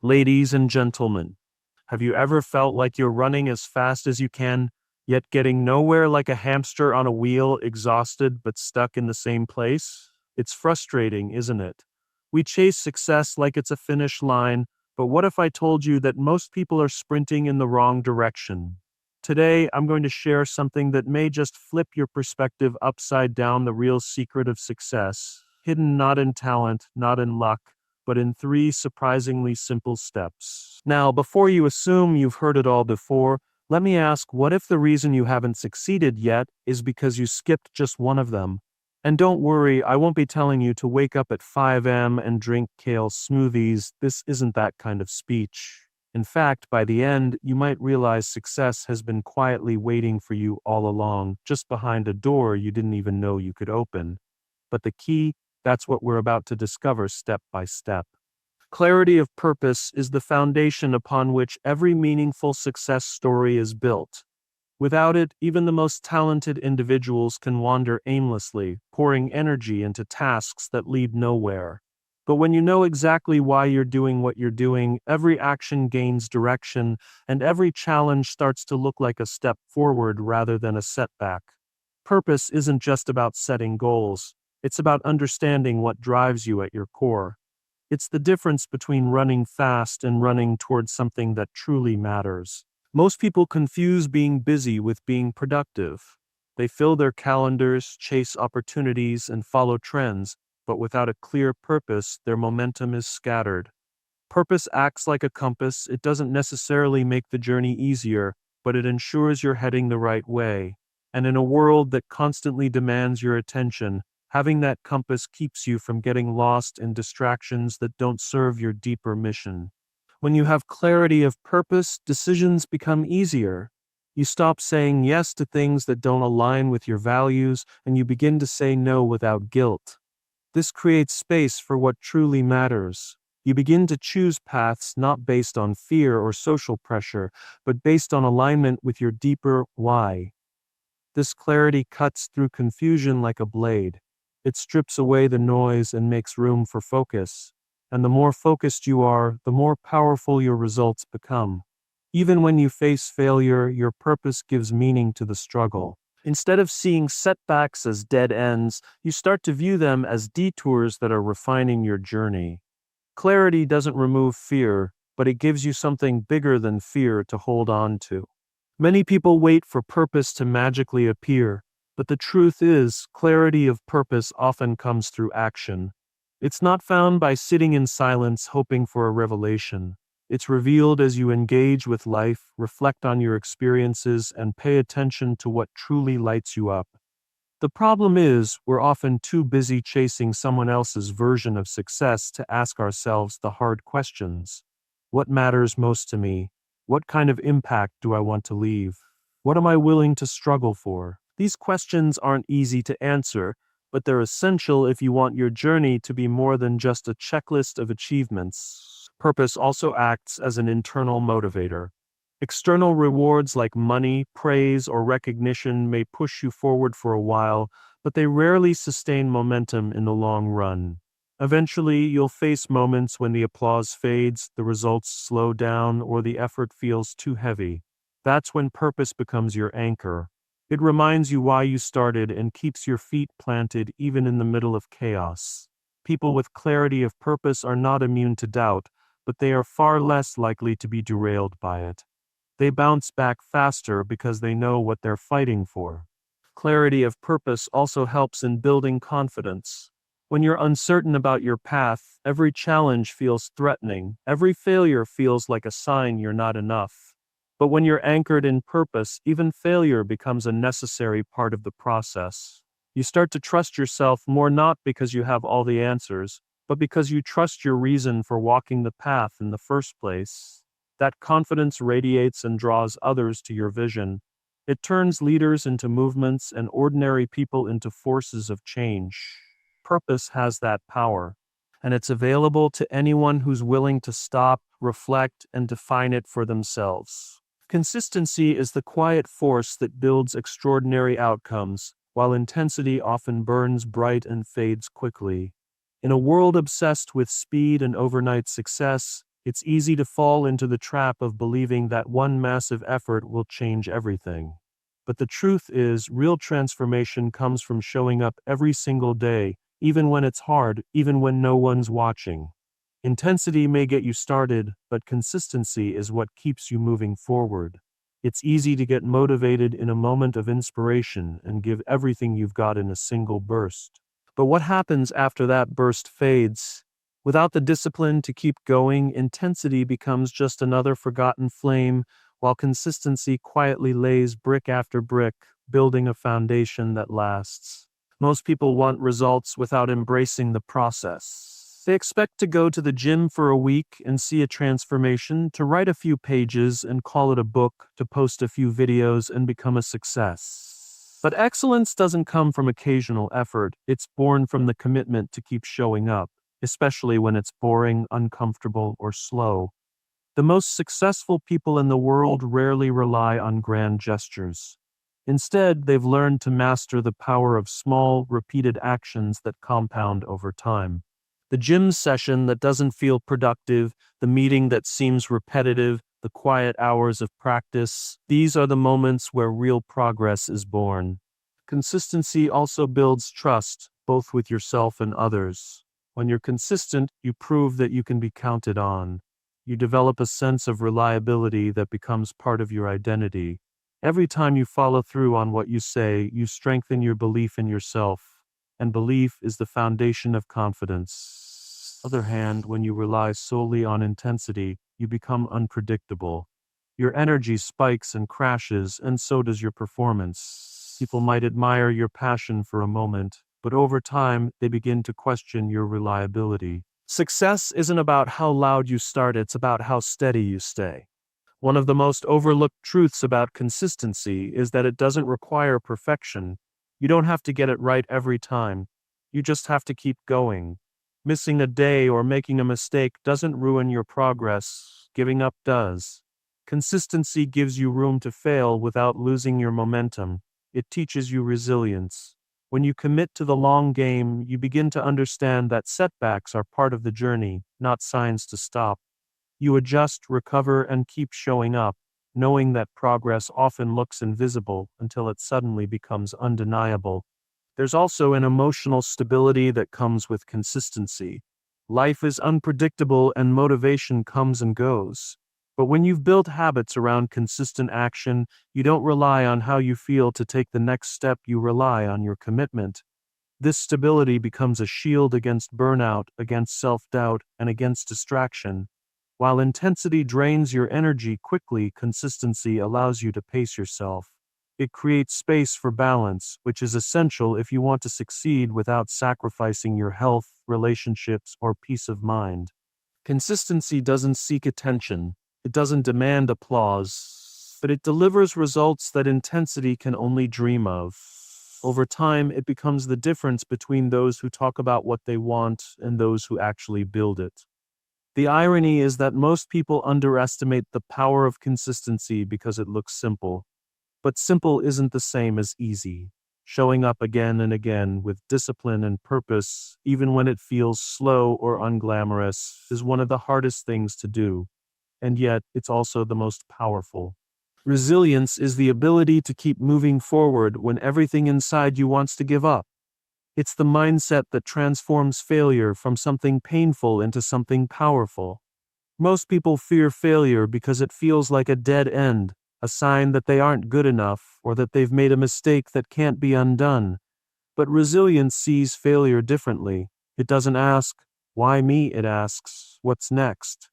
Ladies and gentlemen, have you ever felt like you're running as fast as you can, yet getting nowhere, like a hamster on a wheel, exhausted but stuck in the same place? It's frustrating, isn't it? We chase success like it's a finish line, but what if I told you that most people are sprinting in the wrong direction? Today, I'm going to share something that may just flip your perspective upside down: the real secret of success, hidden not in talent, not in luck, but in three surprisingly simple steps. Now, before you assume you've heard it all before, let me ask, what if the reason you haven't succeeded yet is because you skipped just one of them? And don't worry, I won't be telling you to wake up at 5 a.m. and drink kale smoothies. This isn't that kind of speech. In fact, by the end, you might realize success has been quietly waiting for you all along, just behind a door you didn't even know you could open. But the key, that's what we're about to discover step by step. Clarity of purpose is the foundation upon which every meaningful success story is built. Without it, even the most talented individuals can wander aimlessly, pouring energy into tasks that lead nowhere. But when you know exactly why you're doing what you're doing, every action gains direction, and every challenge starts to look like a step forward rather than a setback. Purpose isn't just about setting goals. It's about understanding what drives you at your core. It's the difference between running fast and running towards something that truly matters. Most people confuse being busy with being productive. They fill their calendars, chase opportunities, and follow trends, but without a clear purpose, their momentum is scattered. Purpose acts like a compass. It doesn't necessarily make the journey easier, but it ensures you're heading the right way. And in a world that constantly demands your attention, having that compass keeps you from getting lost in distractions that don't serve your deeper mission. When you have clarity of purpose, decisions become easier. You stop saying yes to things that don't align with your values, and you begin to say no without guilt. This creates space for what truly matters. You begin to choose paths not based on fear or social pressure, but based on alignment with your deeper why. This clarity cuts through confusion like a blade. It strips away the noise and makes room for focus. And the more focused you are, the more powerful your results become. Even when you face failure, your purpose gives meaning to the struggle. Instead of seeing setbacks as dead ends, you start to view them as detours that are refining your journey. Clarity doesn't remove fear, but it gives you something bigger than fear to hold on to. Many people wait for purpose to magically appear, but the truth is, clarity of purpose often comes through action. It's not found by sitting in silence hoping for a revelation. It's revealed as you engage with life, reflect on your experiences, and pay attention to what truly lights you up. The problem is, we're often too busy chasing someone else's version of success to ask ourselves the hard questions. What matters most to me? What kind of impact do I want to leave? What am I willing to struggle for? These questions aren't easy to answer, but they're essential if you want your journey to be more than just a checklist of achievements. Purpose also acts as an internal motivator. External rewards like money, praise, or recognition may push you forward for a while, but they rarely sustain momentum in the long run. Eventually, you'll face moments when the applause fades, the results slow down, or the effort feels too heavy. That's when purpose becomes your anchor. It reminds you why you started and keeps your feet planted even in the middle of chaos. People with clarity of purpose are not immune to doubt, but they are far less likely to be derailed by it. They bounce back faster because they know what they're fighting for. Clarity of purpose also helps in building confidence. When you're uncertain about your path, every challenge feels threatening. Every failure feels like a sign you're not enough. But when you're anchored in purpose, even failure becomes a necessary part of the process. You start to trust yourself more, not because you have all the answers, but because you trust your reason for walking the path in the first place. That confidence radiates and draws others to your vision. It turns leaders into movements and ordinary people into forces of change. Purpose has that power, and it's available to anyone who's willing to stop, reflect, and define it for themselves. Consistency is the quiet force that builds extraordinary outcomes, while intensity often burns bright and fades quickly. In a world obsessed with speed and overnight success, It's easy to fall into the trap of believing that one massive effort will change everything. But the truth is, real transformation comes from showing up every single day, even when it's hard, even when no one's watching. Intensity may get you started, but consistency is what keeps you moving forward. It's easy to get motivated in a moment of inspiration and give everything you've got in a single burst. But what happens after that burst fades? Without the discipline to keep going, intensity becomes just another forgotten flame, while consistency quietly lays brick after brick, building a foundation that lasts. Most people want results without embracing the process. They expect to go to the gym for a week and see a transformation, to write a few pages and call it a book, to post a few videos and become a success. But excellence doesn't come from occasional effort, it's born from the commitment to keep showing up, especially when it's boring, uncomfortable, or slow. The most successful people in the world rarely rely on grand gestures. Instead, they've learned to master the power of small, repeated actions that compound over time. The gym session that doesn't feel productive, the meeting that seems repetitive, the quiet hours of practice, these are the moments where real progress is born. Consistency also builds trust, both with yourself and others. When you're consistent, you prove that you can be counted on. You develop a sense of reliability that becomes part of your identity. Every time you follow through on what you say, you strengthen your belief in yourself. And belief is the foundation of confidence. On the other hand, when you rely solely on intensity, you become unpredictable. Your energy spikes and crashes, and so does your performance. People might admire your passion for a moment, but over time, they begin to question your reliability. Success isn't about how loud you start, it's about how steady you stay. One of the most overlooked truths about consistency is that it doesn't require perfection. You don't have to get it right every time. You just have to keep going. Missing a day or making a mistake doesn't ruin your progress. Giving up does. Consistency gives you room to fail without losing your momentum. It teaches you resilience. When you commit to the long game, you begin to understand that setbacks are part of the journey, not signs to stop. You adjust, recover, and keep showing up, knowing that progress often looks invisible until it suddenly becomes undeniable. There's also an emotional stability that comes with consistency. Life is unpredictable and motivation comes and goes. But when you've built habits around consistent action, you don't rely on how you feel to take the next step, you rely on your commitment. This stability becomes a shield against burnout, against self-doubt, and against distraction. While intensity drains your energy quickly, consistency allows you to pace yourself. It creates space for balance, which is essential if you want to succeed without sacrificing your health, relationships, or peace of mind. Consistency doesn't seek attention. It doesn't demand applause, but it delivers results that intensity can only dream of. Over time, it becomes the difference between those who talk about what they want and those who actually build it. The irony is that most people underestimate the power of consistency because it looks simple. But simple isn't the same as easy. Showing up again and again with discipline and purpose, even when it feels slow or unglamorous, is one of the hardest things to do. And yet, it's also the most powerful. Resilience is the ability to keep moving forward when everything inside you wants to give up. It's the mindset that transforms failure from something painful into something powerful. Most people fear failure because it feels like a dead end, a sign that they aren't good enough or that they've made a mistake that can't be undone. But resilience sees failure differently. It doesn't ask, "Why me?" It asks, "What's next?"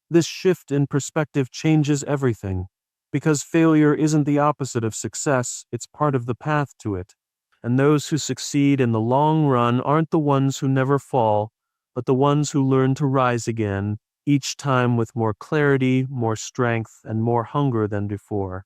This shift in perspective changes everything. Because failure isn't the opposite of success, it's part of the path to it. And those who succeed in the long run aren't the ones who never fall, but the ones who learn to rise again, each time with more clarity, more strength, and more hunger than before.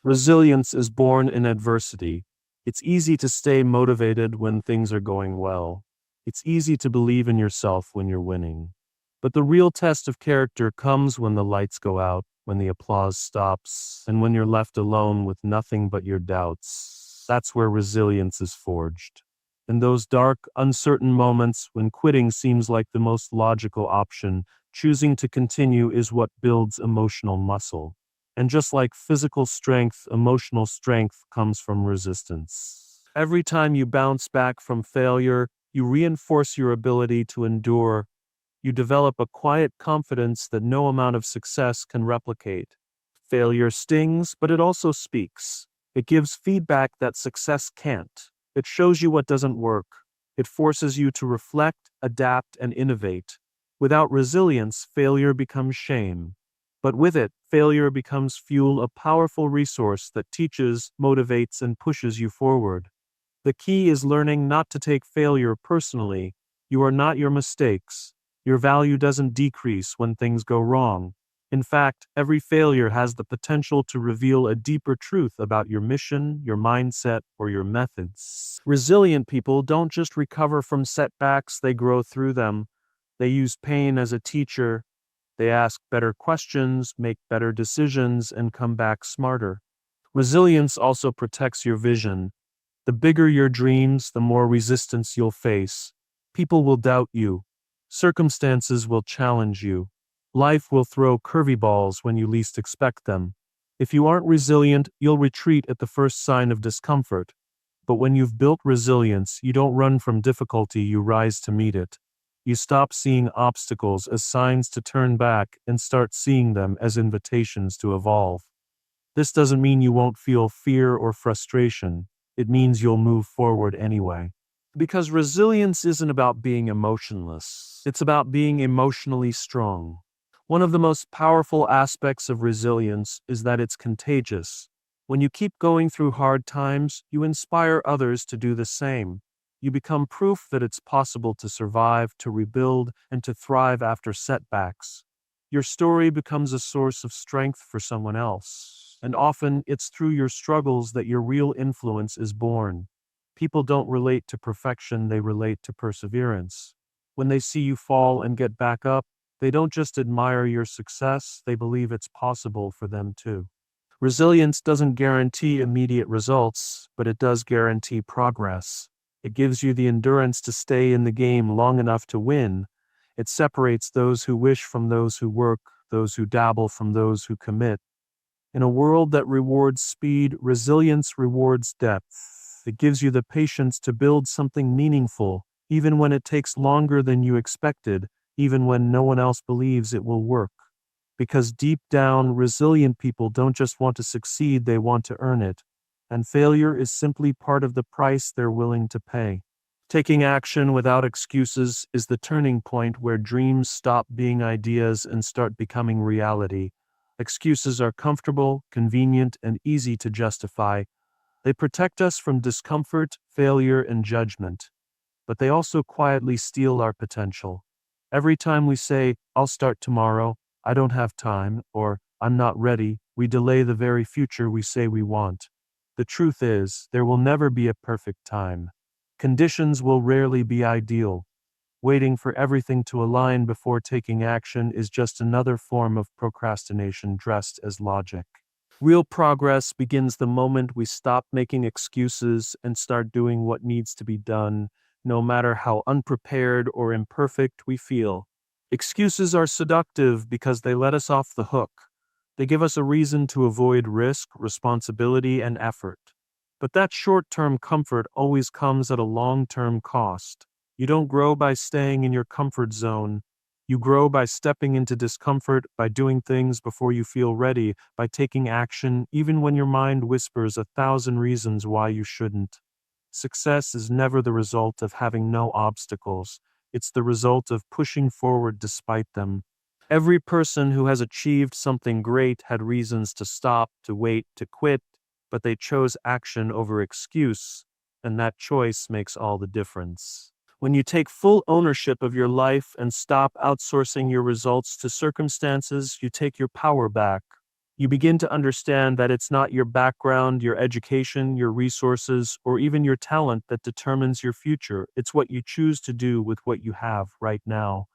Resilience is born in adversity. It's easy to stay motivated when things are going well. It's easy to believe in yourself when you're winning. But the real test of character comes when the lights go out, when the applause stops, and when you're left alone with nothing but your doubts. That's where resilience is forged. In those dark, uncertain moments when quitting seems like the most logical option, choosing to continue is what builds emotional muscle. And just like physical strength, emotional strength comes from resistance. Every time you bounce back from failure, you reinforce your ability to endure. You develop a quiet confidence that no amount of success can replicate. Failure stings, but it also speaks. It gives feedback that success can't. It shows you what doesn't work. It forces you to reflect, adapt, and innovate. Without resilience, failure becomes shame. But with it, failure becomes fuel, a powerful resource that teaches, motivates, and pushes you forward. The key is learning not to take failure personally. You are not your mistakes. Your value doesn't decrease when things go wrong. In fact, every failure has the potential to reveal a deeper truth about your mission, your mindset, or your methods. Resilient people don't just recover from setbacks, they grow through them. They use pain as a teacher. They ask better questions, make better decisions, and come back smarter. Resilience also protects your vision. The bigger your dreams, the more resistance you'll face. People will doubt you. Circumstances will challenge you. Life will throw curveballs when you least expect them. If you aren't resilient, you'll retreat at the first sign of discomfort. But when you've built resilience, you don't run from difficulty, you rise to meet it. You stop seeing obstacles as signs to turn back and start seeing them as invitations to evolve. This doesn't mean you won't feel fear or frustration. It means you'll move forward anyway. Because resilience isn't about being emotionless, it's about being emotionally strong. One of the most powerful aspects of resilience is that it's contagious. When you keep going through hard times, you inspire others to do the same. You become proof that it's possible to survive, to rebuild, and to thrive after setbacks. Your story becomes a source of strength for someone else. And often, it's through your struggles that your real influence is born. People don't relate to perfection, they relate to perseverance. When they see you fall and get back up, they don't just admire your success, they believe it's possible for them too. Resilience doesn't guarantee immediate results, but it does guarantee progress. It gives you the endurance to stay in the game long enough to win. It separates those who wish from those who work, those who dabble from those who commit. In a world that rewards speed, resilience rewards depth. It gives you the patience to build something meaningful, even when it takes longer than you expected, even when no one else believes it will work. Because deep down, resilient people don't just want to succeed, they want to earn it. And failure is simply part of the price they're willing to pay. Taking action without excuses is the turning point where dreams stop being ideas and start becoming reality. Excuses are comfortable, convenient, and easy to justify. They protect us from discomfort, failure, and judgment. But they also quietly steal our potential. Every time we say, "I'll start tomorrow," "I don't have time," or "I'm not ready," we delay the very future we say we want. The truth is, there will never be a perfect time. Conditions will rarely be ideal. Waiting for everything to align before taking action is just another form of procrastination dressed as logic. Real progress begins the moment we stop making excuses and start doing what needs to be done, no matter how unprepared or imperfect we feel. Excuses are seductive because they let us off the hook. They give us a reason to avoid risk, responsibility, and effort. But that short-term comfort always comes at a long-term cost. You don't grow by staying in your comfort zone. You grow by stepping into discomfort, by doing things before you feel ready, by taking action even when your mind whispers 1,000 reasons why you shouldn't. Success is never the result of having no obstacles. It's the result of pushing forward despite them. Every person who has achieved something great had reasons to stop, to wait, to quit, but they chose action over excuse, and that choice makes all the difference. When you take full ownership of your life and stop outsourcing your results to circumstances, you take your power back. You begin to understand that it's not your background, your education, your resources, or even your talent that determines your future. It's what you choose to do with what you have right now.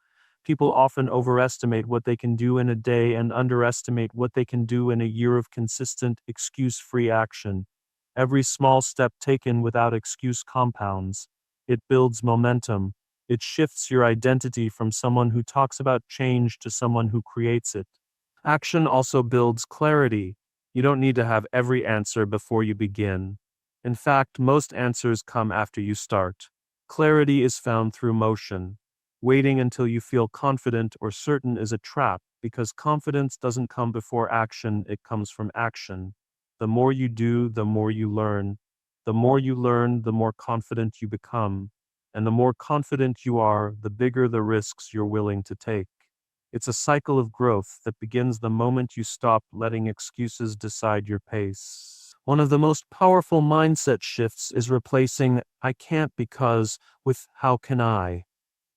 People often overestimate what they can do in a day and underestimate what they can do in a year of consistent, excuse-free action. Every small step taken without excuse compounds. It builds momentum. It shifts your identity from someone who talks about change to someone who creates it. Action also builds clarity. You don't need to have every answer before you begin. In fact, most answers come after you start. Clarity is found through motion. Waiting until you feel confident or certain is a trap because confidence doesn't come before action, it comes from action. The more you do, the more you learn. The more you learn, the more confident you become. And the more confident you are, the bigger the risks you're willing to take. It's a cycle of growth that begins the moment you stop letting excuses decide your pace. One of the most powerful mindset shifts is replacing "I can't because" with "how can I?"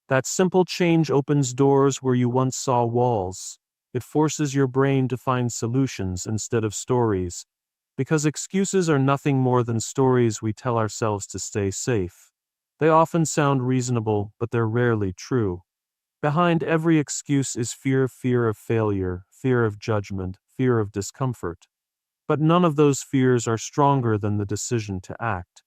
That simple change opens doors where you once saw walls. It forces your brain to find solutions instead of stories. Because excuses are nothing more than stories we tell ourselves to stay safe. They often sound reasonable, but they're rarely true. Behind every excuse is fear of failure, fear of judgment, fear of discomfort. But none of those fears are stronger than the decision to act.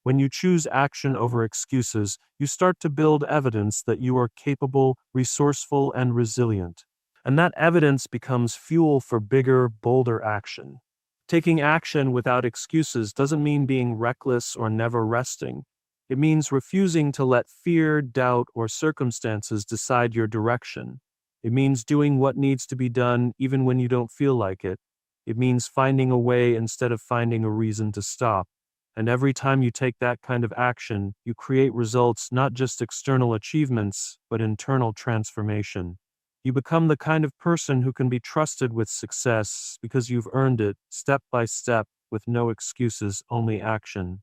When you choose action over excuses, you start to build evidence that you are capable, resourceful, and resilient. And that evidence becomes fuel for bigger, bolder action. Taking action without excuses doesn't mean being reckless or never resting. It means refusing to let fear, doubt, or circumstances decide your direction. It means doing what needs to be done even when you don't feel like it. It means finding a way instead of finding a reason to stop. And every time you take that kind of action, you create results, not just external achievements, but internal transformation. You become the kind of person who can be trusted with success because you've earned it, step by step, with no excuses, only action.